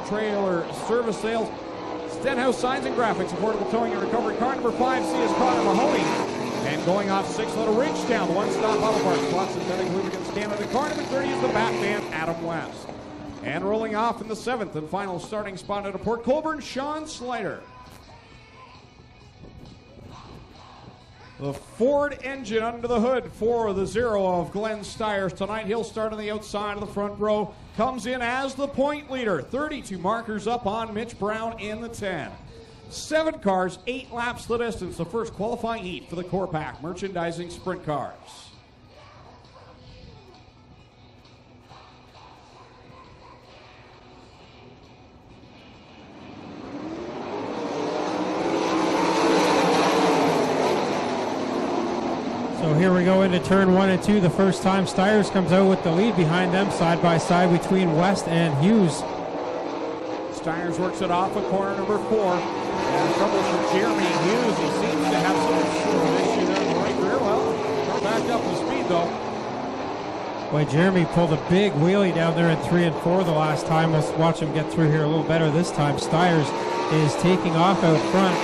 trailer service sales. Stenhouse Signs and Graphics, affordable towing and recovery. Car number 5, C is Connor Mahoney. And going off 6, Little Ridgetown, one-stop auto parts, plus synthetic lubricants Canada. Car number 30 is the Batman, Adam West. And rolling off in the 7th and final starting spot at a Port Colborne, Sean Slider. The Ford engine under the hood for the 0 of Glenn Styres tonight. He'll start on the outside of the front row. Comes in as the point leader. 32 markers up on Mitch Brown in the 10. 7 cars, 8 laps the distance. The first qualifying heat for the Core Pack Merchandising Sprint Cars. So here we go into turn 1 and 2. The first time Styres comes out with the lead behind them, side by side between West and Hughes. Styres works it off at corner number 4. And trouble for Jeremy Hughes. He seems to have some sort of issue there in the right rear. Well, car back up to speed though. Boy, Jeremy pulled a big wheelie down there in 3 and 4 the last time. Let's watch him get through here a little better this time. Styres is taking off out front.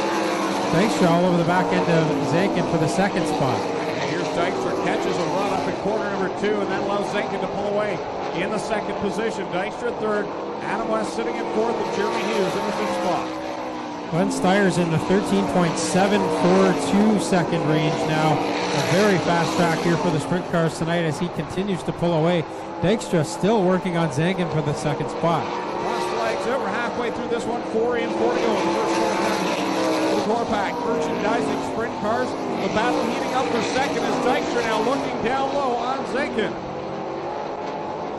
Dykstra all over the back end of Zankin for the second spot. Dykstra catches a run up in corner number 2 and that allows Zankin to pull away in the second position. Dykstra third, Adam West sitting in fourth, and Jeremy Hughes in the 5th spot. Glenn Styres in the 13.742 second range now. A very fast track here for the sprint cars tonight as he continues to pull away. Dykstra still working on Zankin for the second spot. Cross flags over halfway through this one, 4 in, 4 to go. The first one for the Core Pack Merchandising Sprint Cars. The battle heating up for second as Dykstra now looking down low on Zankin.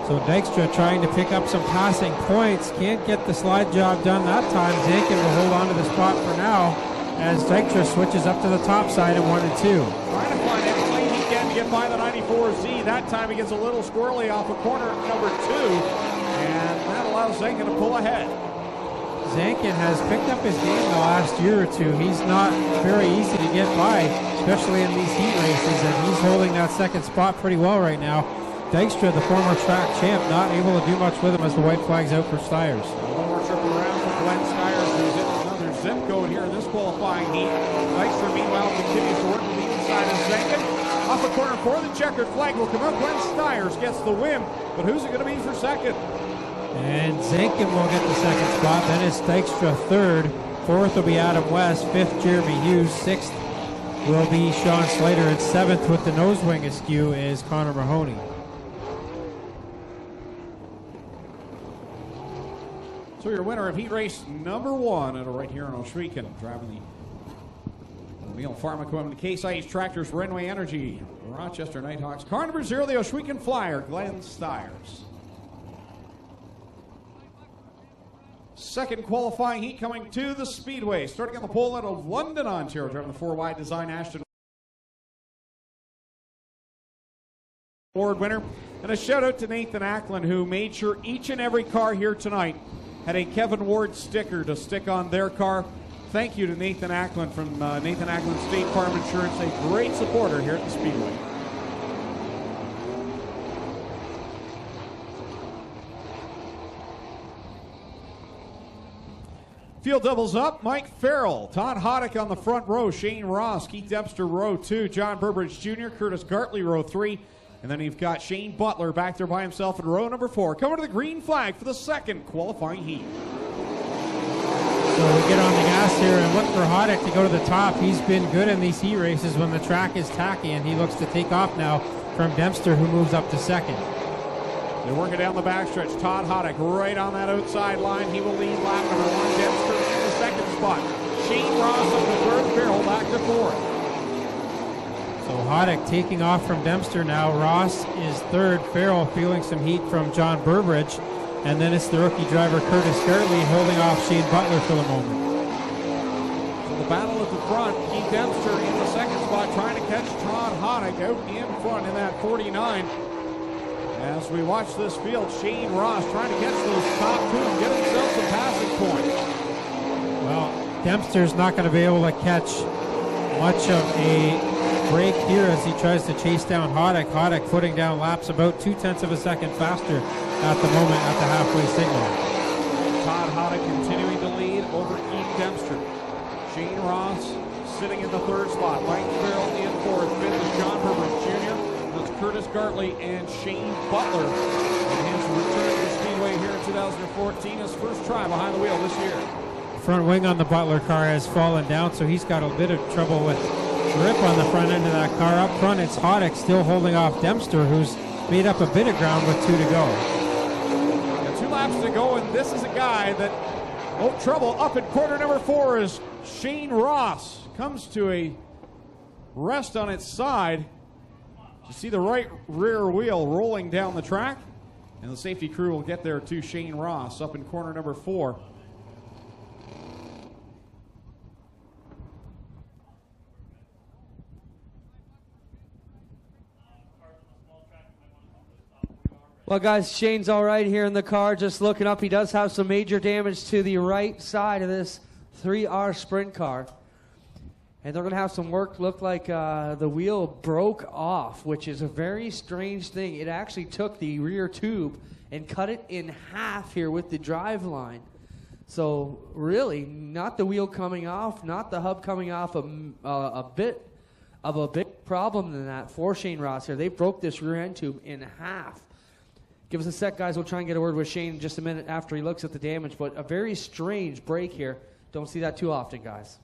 So Dykstra trying to pick up some passing points. Can't get the slide job done that time. Zankin will hold on to the spot for now as Dykstra switches up to the top side in 1 and 2. Trying to find every lane he can to get by the 94Z. That time he gets a little squirrely off of corner number 2. And that allows Zankin to pull ahead. Zankin has picked up his game the last year or two. He's not very easy to get by, especially in these heat races, and he's holding that second spot pretty well right now. Dykstra, the former track champ, not able to do much with him as the white flag's out for Styres. One more trip around for Glenn Styres, who's in another zip code here in this qualifying heat. Dykstra, meanwhile, continues to work to the inside of Zankin. Off the corner for the checkered flag will come out. Glenn Styres gets the win, but who's it going to be for second? And Zankin will get the second spot. Then it's Dykstra third. Fourth will be Adam West. Fifth, Jeremy Hughes. Sixth will be Sean Slater. And seventh, with the nose wing askew, is Connor Mahoney. So your winner of heat race number 1 right here in Ohsweken, driving the O'Neill Farm Equipment, Case IH Tractors, Renway Energy, Rochester Nighthawks. Car number 0, the Ohsweken Flyer, Glenn Styres. Second qualifying heat coming to the Speedway, starting on the pole out of London, Ontario, driving the 4-wide design Ashton Award winner. And a shout out to Nathan Ackland, who made sure each and every car here tonight had a Kevin Ward sticker to stick on their car. Thank you to Nathan Ackland from Nathan Ackland State Farm Insurance, a great supporter here at the Speedway. Field doubles up. Mike Farrell, Todd Hoddick on the front row, Shane Ross, Keith Dempster row 2, John Burbridge Jr., Curtis Gartley row 3, and then you've got Shane Butler back there by himself in row number 4. Coming to the green flag for the second qualifying heat. So we get on the gas here and look for Hoddick to go to the top. He's been good in these heat races when the track is tacky, and he looks to take off now from Dempster, who moves up to second. They're working down the backstretch. Todd Hoddick right on that outside line. He will lead lap number 1. Dempster in the second spot. Shane Ross up to third. Farrell back to fourth. So Hoddick taking off from Dempster now. Ross is third. Farrell feeling some heat from John Burbridge. And then it's the rookie driver Curtis Gartley holding off Shane Butler for the moment. So the battle at the front. Keith Dempster in the second spot trying to catch Todd Hoddick out in front in that 49. As we watch this field, Shane Ross trying to catch those top 2 and get himself some passing points. Well, Dempster's not going to be able to catch much of a break here as he tries to chase down Hoddick. Hoddick putting down laps about 0.2 of a second faster at the moment at the halfway signal. Todd Hoddick continuing to lead over Keith Dempster. Shane Ross sitting in the third spot. Mike Farrell in fourth. Fifth is John Burbridge Jr. That's Curtis Gartley and Shane Butler. In his return to the Speedway here in 2014, his first try behind the wheel this year. Front wing on the Butler car has fallen down, so he's got a bit of trouble with grip on the front end of that car. Up front, it's Hoddick still holding off Dempster, who's made up a bit of ground with 2 to go. Yeah, 2 laps to go, and this is a guy that, trouble up in corner number 4 is Shane Ross. Comes to a rest on its side. You see the right rear wheel rolling down the track, and the safety crew will get there to Shane Ross up in corner number 4. Well, guys, Shane's all right here in the car. Just looking up, he does have some major damage to the right side of this 3R sprint car. And they're going to have some work. Look like the wheel broke off, which is a very strange thing. It actually took the rear tube and cut it in half here with the drive line. So really, not the wheel coming off, not the hub coming off, a bit of a big problem than that for Shane Ross here. They broke this rear end tube in half. Give us a sec, guys. We'll try and get a word with Shane in just a minute after he looks at the damage. But a very strange break here. Don't see that too often, guys.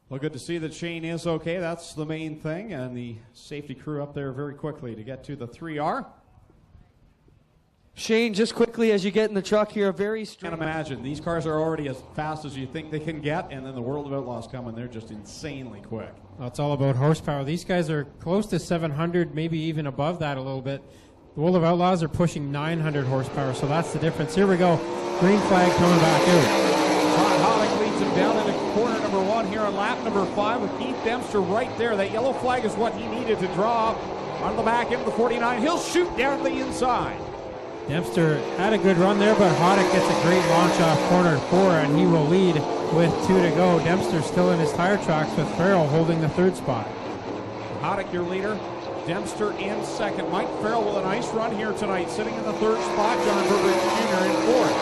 Well, good to see that Shane is okay. That's the main thing. And the safety crew up there very quickly to get to the 3R. Shane, just quickly as you get in the truck here, a very strange... Can't imagine. These cars are already as fast as you think they can get. And then the World of Outlaws come and they're just insanely quick. Well, it's all about horsepower. These guys are close to 700, maybe even above that a little bit. The World of Outlaws are pushing 900 horsepower, so that's the difference. Here we go. Green flag coming back out. Todd Hoddick leads him down into corner number 1 here on lap number 5 with Keith Dempster right there. That yellow flag is what he needed to draw on the back end of the 49. He'll shoot down the inside. Dempster had a good run there, but Hoddick gets a great launch off corner 4, and he will lead with 2 to go. Dempster still in his tire tracks with Farrell holding the 3rd spot. Hoddick, your leader. Dempster in second. Mike Farrell with a nice run here tonight, sitting in the 3rd spot. John Burbridge Jr. in 4th.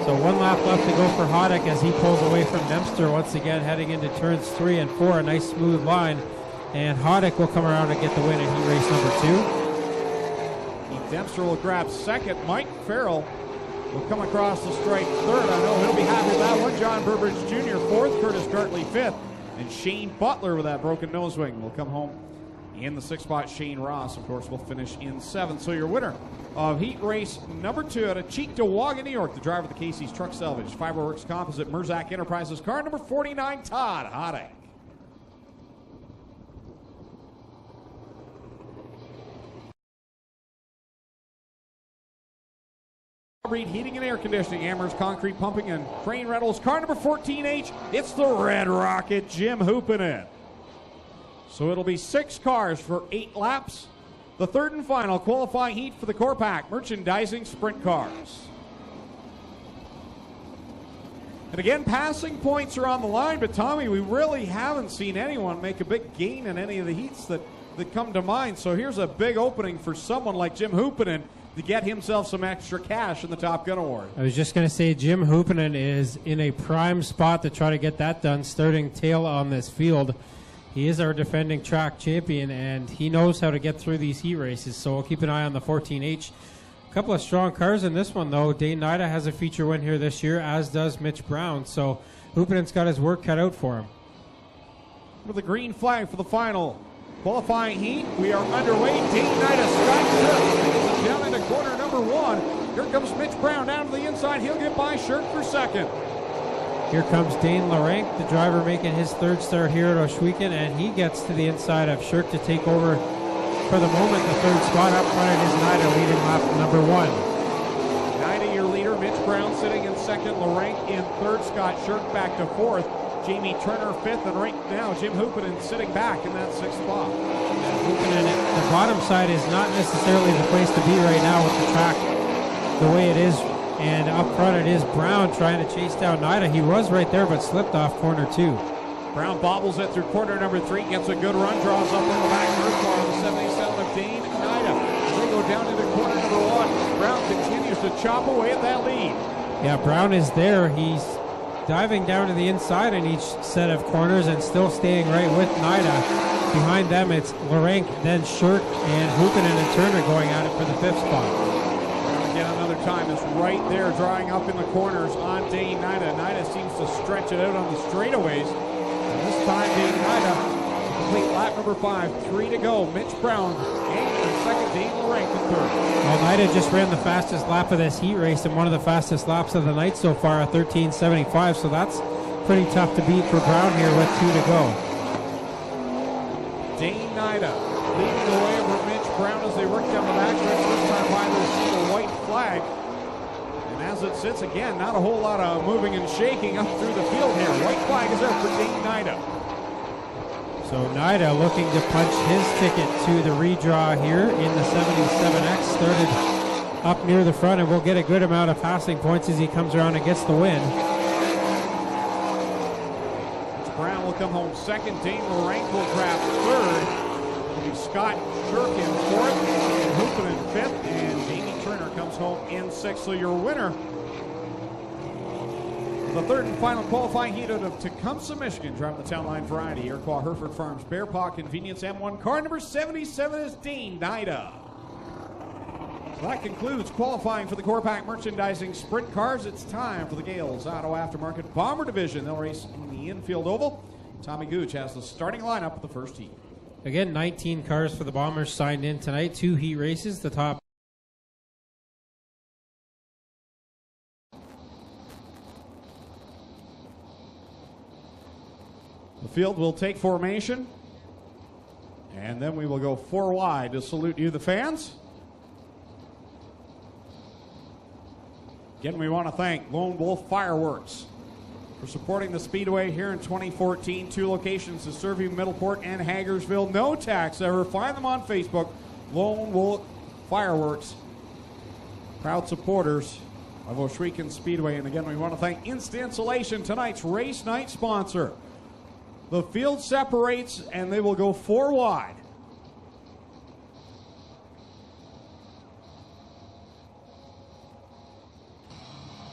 So 1 lap left to go for Hoddick as he pulls away from Dempster once again, heading into turns 3 and 4. A nice smooth line, and Hoddick will come around and get the win in heat race number 2. Keith Dempster will grab second. Mike Farrell will come across the straight 3rd. I know he'll be happy with that one. John Burbridge Jr. 4th. Curtis Gartley 5th. And Shane Butler with that broken nose wing will come home in the 6th spot. Shane Ross, of course, will finish in 7th. So your winner of heat race number 2 out of Cheektowaga, New York, the driver of the Casey's Truck Salvage, Fiberworks Composite, Merzak Enterprises, car number 49, Todd Hoddick. Reed Heating and Air Conditioning, Amherst Concrete Pumping and Crane Rentals, car number 14H, it's the Red Rocket, Jim Hoopinen. So it'll be 6 cars for 8 laps. The 3rd and final qualifying heat for the Corpac Merchandising Sprint Cars. And again, passing points are on the line, but Tommy, we really haven't seen anyone make a big gain in any of the heats that come to mind. So here's a big opening for someone like Jim Hoopinen to get himself some extra cash in the Top Gun Award. I was just going to say Jim Hoopinen is in a prime spot to try to get that done, starting tail on this field. He is our defending track champion, and he knows how to get through these heat races, so we'll keep an eye on the 14H. A couple of strong cars in this one, though. Dane Nida has a feature win here this year, as does Mitch Brown, so Hoopinen's got his work cut out for him. With the green flag for the final qualifying heat, we are underway. Dane Nida, Scott Shirk down into corner number 1. Here comes Mitch Brown down to the inside. He'll get by Shirk for second. Here comes Dane Larank, the driver making his 3rd start here at Oshwegan, and he gets to the inside of Shirk to take over for the moment the 3rd spot. Up front it is Nida leading lap number 1. Nida, your leader. Mitch Brown sitting in second. Larank in 3rd. Scott Shirk back to 4th. Jamie Turner 5th, and right now Jim Hoopinen sitting back in that 6th spot. Hoopinen, the bottom side is not necessarily the place to be right now with the track the way it is, and up front it is Brown trying to chase down Nida. He was right there but slipped off corner 2. Brown bobbles it through corner number 3, gets a good run, draws up in the back first car on the 77 of Dane Nida. They go down into corner number 1. chop away at that lead. Yeah, Brown is there. He's diving down to the inside in each set of corners and still staying right with Nida. Behind them, it's Larenk, then Shirk, and Hoopinen and Turner going at it for the 5th spot. And again, another time is right there, drawing up in the corners on Dane Nida. Nida seems to stretch it out on the straightaways. And this time, Dane Nida complete lap number 5, 3 to go. Mitch Brown in second, Dane Larenk in third. Well, Nida just ran the fastest lap of this heat race and one of the fastest laps of the night so far at 13:75, so that's pretty tough to beat for Brown here with 2 to go. Dane Nida leading the way over Mitch Brown as they work down the back stretch. This time by the single white flag. And as it sits again, not a whole lot of moving and shaking up through the field here. White flag is out for Dane Nida. So Nida looking to punch his ticket to the redraw here in the 77X. Started up near the front and will get a good amount of passing points as he comes around and gets the win. Brown will come home second. Dane Larenk will grab third. It'll be Scott Shirk in fourth, and Hoopin in fifth, and Jamie Turner comes home in sixth. So your winner, the third and final qualifying heat out of Tecumseh, Michigan, driving the Town Line Variety, Iroquois Hereford Farms, Bear Paw Convenience M1. Car number 77 is Dane Nida. So that concludes qualifying for the Corpac Merchandising Sprint Cars. It's time for the Gales Auto Aftermarket Bomber Division. They'll race in the infield oval. Tommy Gooch has the starting lineup of the first heat. Again, 19 cars for the Bombers signed in tonight. 2 heat races. The top. The field will take formation. And then we will go 4 wide to salute you, the fans. Again, we want to thank Lone Wolf Fireworks for supporting the Speedway here in 2014. 2 locations to serve you, Middleport and Hagersville. No tax ever. Find them on Facebook. Lone Wolf Fireworks. Proud supporters of Oshwegan Speedway. And again, we want to thank Insta Insulation, tonight's race night sponsor. The field separates and they will go 4 wide.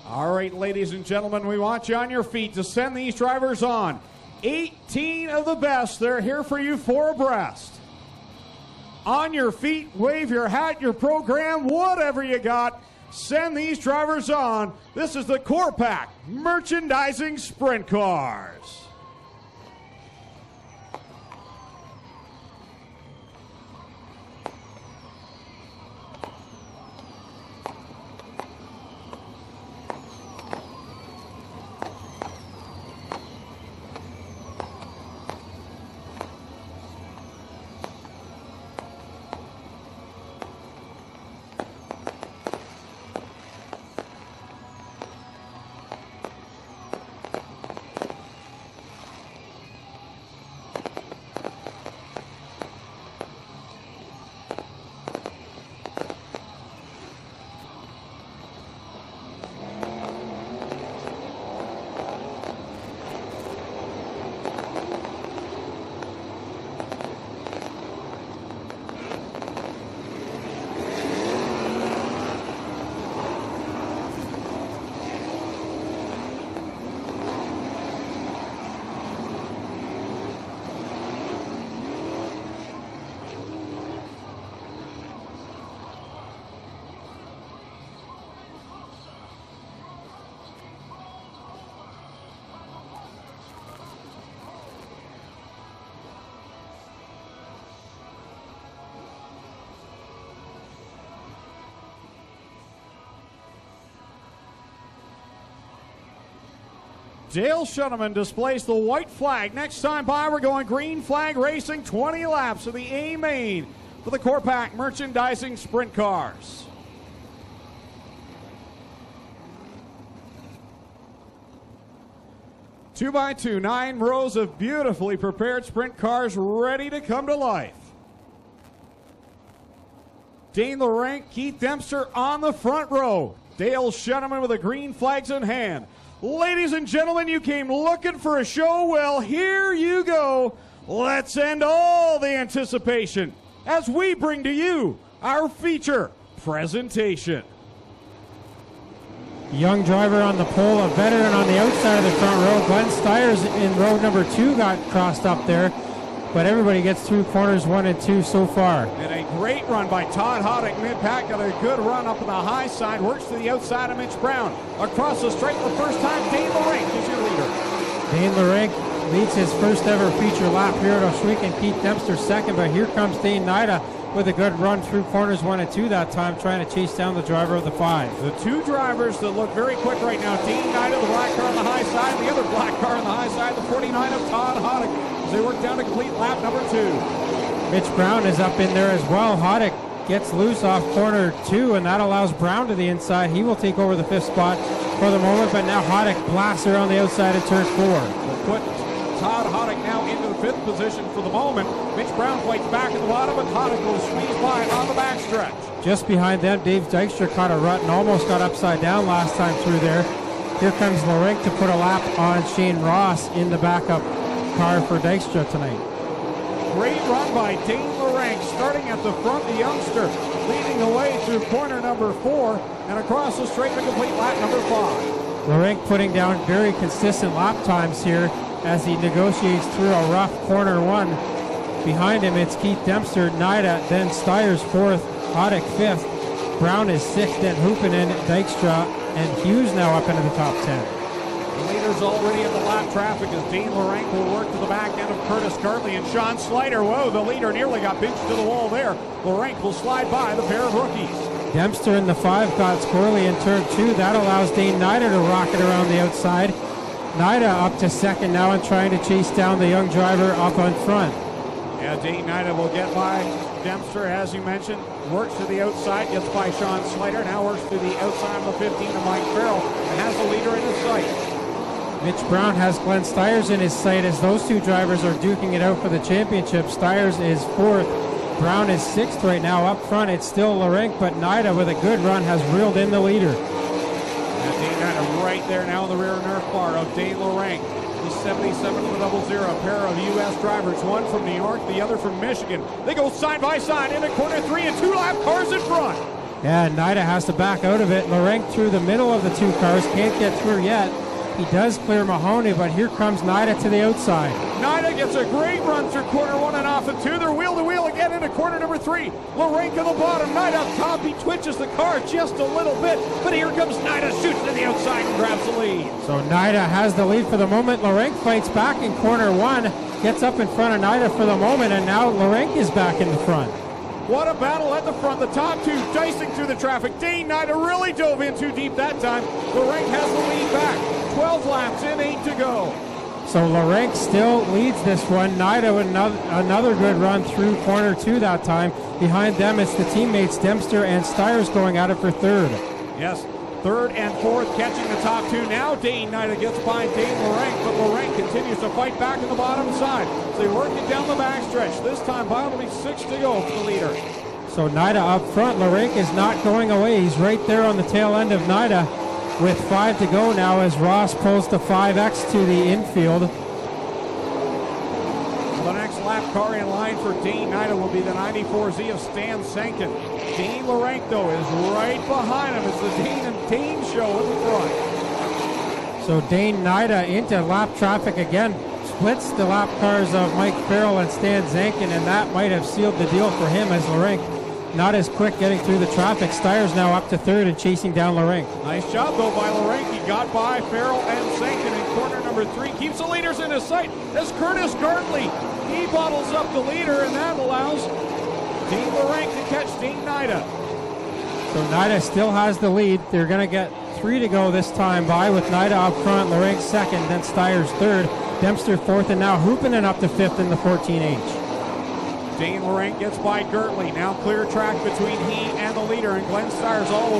All right, ladies and gentlemen, we want you on your feet to send these drivers on. 18 of the best. They're here for you 4 abreast. On your feet, wave your hat, your program, whatever you got. Send these drivers on. This is the Corpac Merchandising Sprint Cars. Dale Shuttleman displays the white flag. Next time by, we're going green flag racing, 20 laps of the A main for the Corpac Merchandising Sprint Cars. Two by two, 9 rows of beautifully prepared sprint cars ready to come to life. Dane Larenk, Keith Dempster on the front row. Dale Shuttleman with the green flags in hand. Ladies and gentlemen, you came looking for a show. Well, here you go. Let's end all the anticipation as we bring to you our feature presentation. Young driver on the pole, a veteran on the outside of the front row. Glenn Styres in row number 2 got crossed up there, but everybody gets through corners 1 and 2 so far. And a great run by Todd Hoddick mid-pack. Got a good run up on the high side. Works to the outside of Mitch Brown. Across the straight for the first time, Dane LaRank is your leader. Dane LaRank leads his first ever feature lap here at Oshweek, Keith Dempster second, but here comes Dane Nida with a good run through corners 1 and 2 that time, trying to chase down the driver of the 5. The two drivers that look very quick right now, Dane Nida, the black car on the high side, the other black car on the high side, the 49 of Todd Hoddick, as they work down to complete lap number 2. Mitch Brown is up in there as well. Hoddick gets loose off corner 2, and that allows Brown to the inside. He will take over the 5th spot for the moment, but now Hoddick blasts around the outside of turn 4. We'll put Todd Hoddick now into the 5th position for the moment. Mitch Brown fights back at the bottom, but Hoddick will squeeze by on the backstretch. Just behind them, Dave Dykstra caught a rut and almost got upside down last time through there. Here comes LaRank to put a lap on Shane Ross in the backup car for Dykstra tonight. Great run by Dane LaRank, starting at the front, the youngster, leading the way through corner number 4 and across the straight to complete lap number 5. LaRank putting down very consistent lap times here as he negotiates through a rough corner 1. Behind him, it's Keith Dempster, Nida, then Styres 4th, Hoddick 5th, Brown is 6th, then Hoopinen, Dykstra, and Hughes now up into the top 10. The leader's already in the lap traffic as Dane LaRank will work to the back end of Curtis Gartley and Sean Slider. Whoa, the leader nearly got pinched to the wall there. LaRank will slide by the pair of rookies. Dempster in the 5 got squirrely in turn 2. That allows Dane Nida to rocket around the outside. Nida up to 2nd now and trying to chase down the young driver up on front. Yeah, Dane Nida will get by Dempster, as you mentioned. Works to the outside, gets by Sean Slider. Now works to the outside of the 15 of Mike Farrell and has the leader in his sight. Mitch Brown has Glenn Styres in his sight as those two drivers are duking it out for the championship. Styres is 4th. Brown is 6th right now. Up front, it's still LaRank, but Nida with a good run has reeled in the leader. Dane Nida right there now in the rear Nerf bar of Dane LaRank. The 77 of the 00, a pair of U.S. drivers, one from New York, the other from Michigan. They go side by side into corner 3 and 2 lap cars in front. Yeah, Nida has to back out of it. LaRank through the middle of the 2 cars, can't get through yet. He does clear Mahoney, but here comes Nida to the outside. Nida gets a great run through corner 1 and off and 2. They're wheel to wheel again into corner number 3. LaRank at the bottom, Nida up top. He twitches the car just a little bit, but here comes Nida, shoots to the outside and grabs the lead. So Nida has the lead for the moment. LaRank fights back in corner 1, gets up in front of Nida for the moment, and now LaRank is back in the front. What a battle at the front. The top 2 dicing through the traffic. Dane Nida really dove in too deep that time. LaRank has the lead back. 12 laps in, 8 to go. So LaRank still leads this one. Nida with another good run through corner 2 that time. Behind them, it's the teammates Dempster and Styres going at it for 3rd. Yes, 3rd and 4th catching the top 2. Now Dane Nida gets by Dane LaRank, but LaRank continues to fight back in the bottom side. So they work it down the backstretch. This time by only 6 to go for the leader. So Nida up front. LaRank is not going away. He's right there on the tail end of Nida with 5 to go now as Ross pulls the 5X to the infield. The next lap car in line for Dane Nida will be the 94Z of Stan Sankin. Dane LaRank, though, is right behind him. It's the Dane and Dane show in the front. So Dane Nida into lap traffic again. Splits the lap cars of Mike Farrell and Stan Zankin, and that might have sealed the deal for him as LaRank not as quick getting through the traffic. Styres now up to 3rd and chasing down LaRank. Nice job, though, by LaRank. He got by Farrell and Sankin in corner number 3. Keeps the leaders in his sight as Curtis Gartley, he bottles up the leader, and that allows Dane LaRank to catch Dane Nida. So Nida still has the lead. They're going to get 3 to go this time by with Nida up front, LaRank 2nd, then Styres 3rd, Dempster 4th, and now Hoopinen up to 5th in the 14H. Dane LaRank gets by Gartley. Now clear track between he and the leader, and Glenn Styres all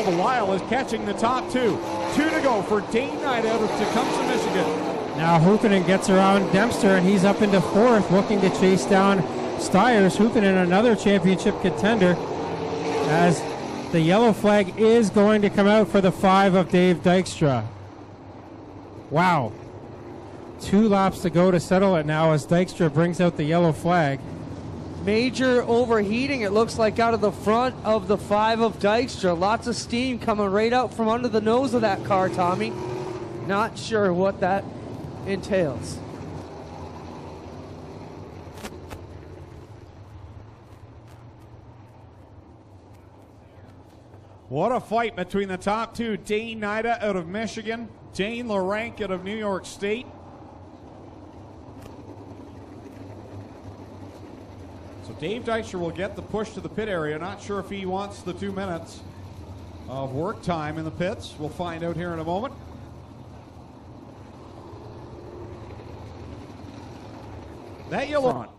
the while is catching the top 2. 2 to go for Dane Nida out of Tecumseh, Michigan. Now Hoopinen gets around Dempster, and he's up into 4th, looking to chase down Styres. Hoopinen, another championship contender, as the yellow flag is going to come out for the 5 of Dave Dykstra. Wow. 2 laps to go to settle it now as Dykstra brings out the yellow flag. Major overheating, it looks like, out of the front of the 5 of Dykstra. Lots of steam coming right out from under the nose of that car, Tommy. Not sure what that entails. What a fight between the top two. Dane Nida out of Michigan, Dane LaRank out of New York State. So Dave Dykstra will get the push to the pit area. Not sure if he wants the 2 minutes of work time in the pits. We'll find out here in a moment. That yellow on.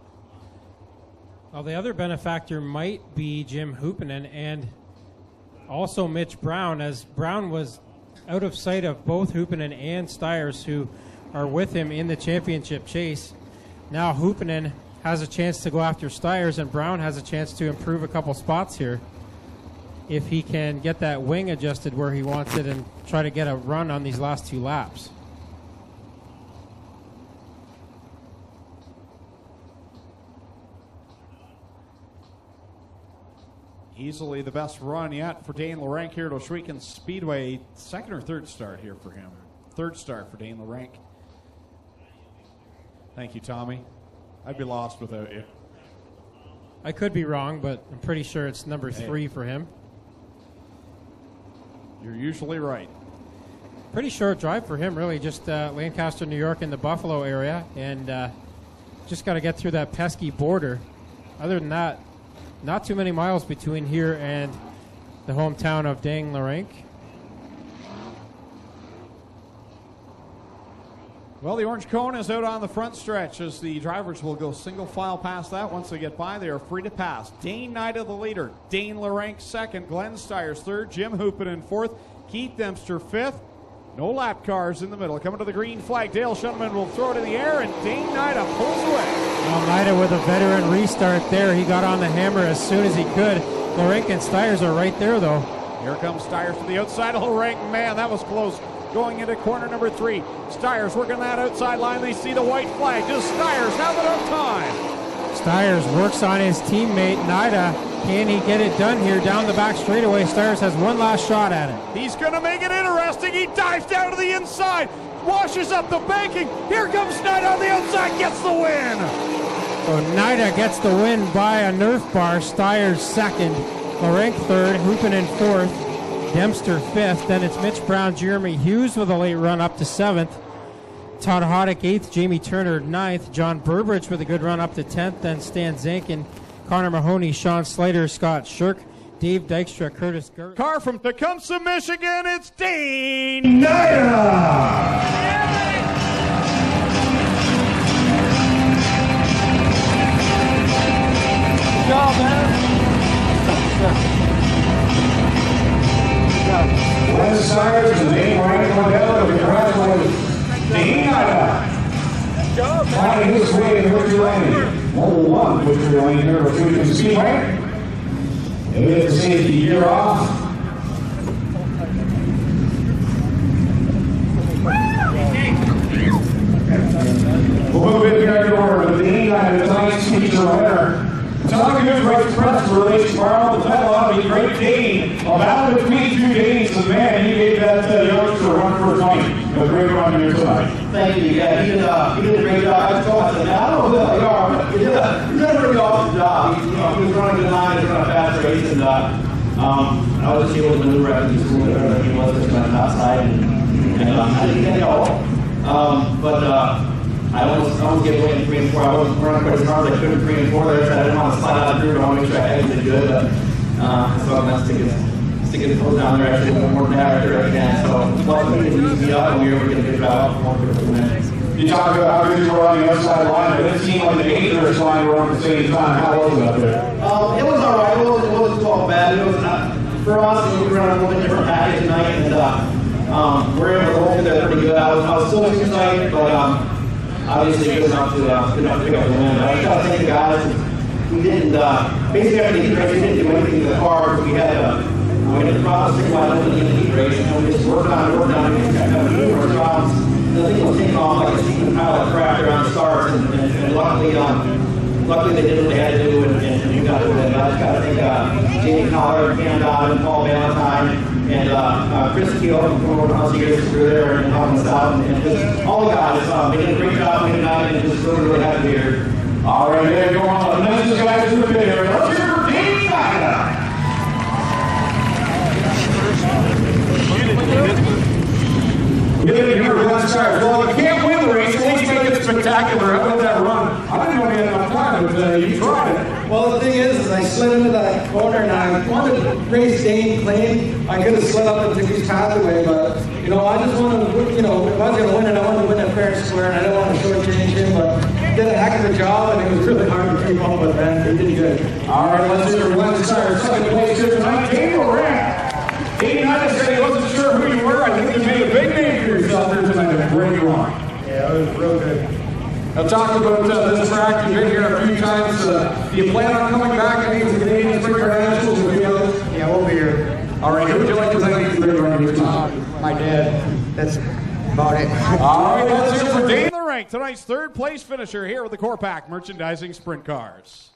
Well, the other benefactor might be Jim Hoopinen and also Mitch Brown, as Brown was out of sight of both Hoopinen and Styres, who are with him in the championship chase. Now Hoopinen has a chance to go after Styres, and Brown has a chance to improve a couple spots here if he can get that wing adjusted where he wants it and try to get a run on these last 2 laps. Easily the best run yet for Dane LaRank here at Ohsweken Speedway. Second or third start here for him. Third start for Dane LaRank. Thank you, Tommy. I'd be lost without you. I could be wrong, but I'm pretty sure it's number 3 for him. You're usually right. Pretty short drive for him, really. Just Lancaster, New York, in the Buffalo area, and just got to get through that pesky border. Other than that, not too many miles between here and the hometown of Dane LaRank. Well, the orange cone is out on the front stretch as the drivers will go single file past that. Once they get by, they are free to pass. Dane Nida the leader, Dane LaRank second, Glenn Styres third, Jim Hoopinen fourth, Keith Dempster fifth. No lap cars in the middle. Coming to the green flag, Dale Shunman will throw it in the air, and Dane Nida pulls away. Well, Nida with a veteran restart there. He got on the hammer as soon as he could. LaRank and Styres are right there, though. Here comes Styres to the outside of LaRank. Man, that was close. Going into corner number 3. Styres working that outside line. They see the white flag. Does Styres have enough time? Styres works on his teammate, Nida. Can he get it done here down the back straightaway? Styres has one last shot at it. He's going to make it interesting. He dives down to the inside, washes up the banking. Here comes Nida on the outside, gets the win. So Nida gets the win by a Nerf bar. Styres second, LaRank third, Hoopinen fourth, Dempster fifth. Then it's Mitch Brown, Jeremy Hughes with a late run up to 7th. Todd Hoddick 8th, Jamie Turner 9th, John Burbridge with a good run up to 10th, then Stan Zankin, Connor Mahoney, Sean Slater, Scott Shirk, Dave Dykstra, Curtis Gert. Car from Tecumseh, Michigan, it's Dane Nida! Good job, man. Glenn Styres and Dane LaRank Modelo, congratulations. Dane Nida. Finding his way in victory lane. Hole 1 victory lane here at Ohsweken Speedway. And we get the safety gear off. We'll move in here to order. Dane Nida, tonight's feature winner. Tom Good Vice Press Relations tomorrow. The title ought to be Great Dane. A battle between 2 Danes, and man, he gave that youngster a run for his money. A great run here tonight. Thank you. Yeah, he did a great job. I told him, I don't know who they are, but he did a pretty awesome job. He was running good line, he was running a fast race, and I was just able to maneuver after just a little bit better than he was just on the top side, and I didn't get it all. But I almost gave away in 3 and 4. I wasn't running quite as hard as I could in 3 and 4 there, so I didn't want to slide out of the group. I want to make sure I exited good, but so I'm not sticking the toes down there. I should have more than that right again. So luckily they used me up, and we were able to get a good job off for 1 minutes. You talk about how good you were on the outside line, but it seemed like the 8th line were on the same time. How was it up there? It was all right. It wasn't all bad. It was for us. We were running a little bit different package tonight, and we're able to hold it pretty good. I was still excited, but obviously good enough to pick up the win. I just got to thank the guys. We didn't basically after the heat race, we didn't do anything to the car because we had the process pretty wide open in the heat race, and we just worked on it, and kept having numerous jobs. The thing was taking off like a steam pilot craft around starts, and luckily luckily they did what they had to do, and we got to win. I just got to thank Jamie Collar, Cam Dodd, Paul Valentine, and Chris Keel from former Concierge through there and helping us out, and just all the guys. They did a great job tonight, and just really happy to be here. All right, there you go on. The next guys in the pit area. Let's hear it for Dean Snyder. Well, you can't win the race, at least make it spectacular. How about that run? I didn't know you had enough time, but you tried it. Well, the thing is I slid into that corner and I wanted to race Dane clean. I could have slid up and took his path away, but, you know, I just wanted to, you know, if I was going to win it, I wanted to win it fair and square, and I didn't want to shortchange him, but did a heck of a job, and it was really hard to keep up with, man. He did good. All right, let's hear it. Let's start second place here tonight. Daniel Rand. 89 said he wasn't sure who you were. I think you made a big name for yourself there tonight. A great run. Yeah, it was real good. Now, talk about this track. You've been here a few times. Do you plan on coming back and the Canadian Sprintcar Nationals with the others? Yeah, we'll be here. All right, who would you like to thank for the great run here tonight? My dad. That's about it. All right, let's hear it for Dave. The rank, tonight's third place finisher here with the Core Pack Merchandising Sprint Cars.